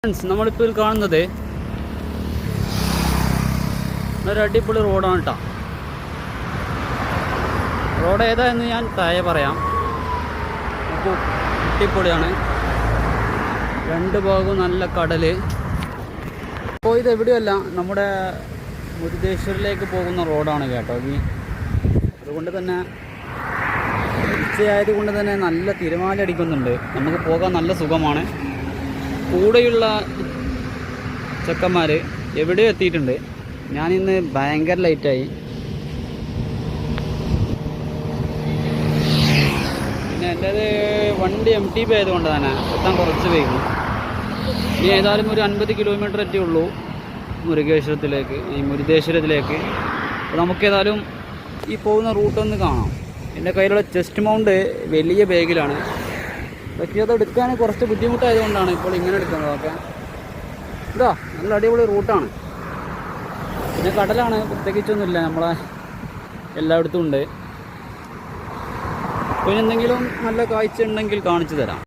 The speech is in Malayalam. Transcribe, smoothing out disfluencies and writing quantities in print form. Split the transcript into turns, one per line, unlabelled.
ഫ്രണ്ട്സ്, നമ്മളിപ്പോൾ കാണുന്നത് ഒരു അടിപൊളി റോഡാണ് കേട്ടോ. റോഡ് ഏതാ എന്ന് ഞാൻ താഴെ പറയാം. അപ്പോൾ അടിപൊളിയാണ്, രണ്ട് ഭാഗവും നല്ല കടല്. അപ്പോൾ ഇത് എവിടെയല്ല, നമ്മുടെ മുരുദേശ്വരിലേക്ക് പോകുന്ന റോഡാണ് കേട്ടോ. അതുകൊണ്ട് തന്നെ ഉച്ചയായത് കൊണ്ട് തന്നെ നല്ല തിരമാല അടിക്കുന്നുണ്ട്. നമുക്ക് പോകാൻ നല്ല സുഖമാണ്. കൂടെയുള്ള ചെക്കന്മാർ എവിടെയോ എത്തിയിട്ടുണ്ട്. ഞാനിന്ന് ഭയങ്കര ലേറ്റായി. പിന്നെ എൻ്റേത് വണ്ടി MTB ആയതുകൊണ്ട് തന്നെ എത്താൻ കുറച്ച് വൈകും. ഇനി ഏതായാലും ഒരു 50 കിലോമീറ്റർ എത്തിയേ ഉള്ളൂ മുരുദേശ്വരത്തിലേക്ക്. അപ്പോൾ നമുക്കേതായാലും ഈ പോകുന്ന റൂട്ടൊന്ന് കാണാം. എൻ്റെ കയ്യിലുള്ള ചെസ്റ്റ് മൗണ്ട് വലിയ ബാഗിലാണ്. പക്ഷേ അത് എടുക്കാൻ കുറച്ച് ബുദ്ധിമുട്ടായതുകൊണ്ടാണ് ഇപ്പോൾ ഇങ്ങനെ എടുക്കുന്നത്. ഓക്കെ, ഇതാ നല്ല അടിപൊളി റൂട്ടാണ്. പിന്നെ കടലാണ്, പ്രത്യേകിച്ചൊന്നുമില്ല, നമ്മളെ എല്ലായിടത്തും ഉണ്ട്. പിന്നെ എന്തെങ്കിലും നല്ല കാഴ്ച ഉണ്ടെങ്കിൽ കാണിച്ചു തരാം.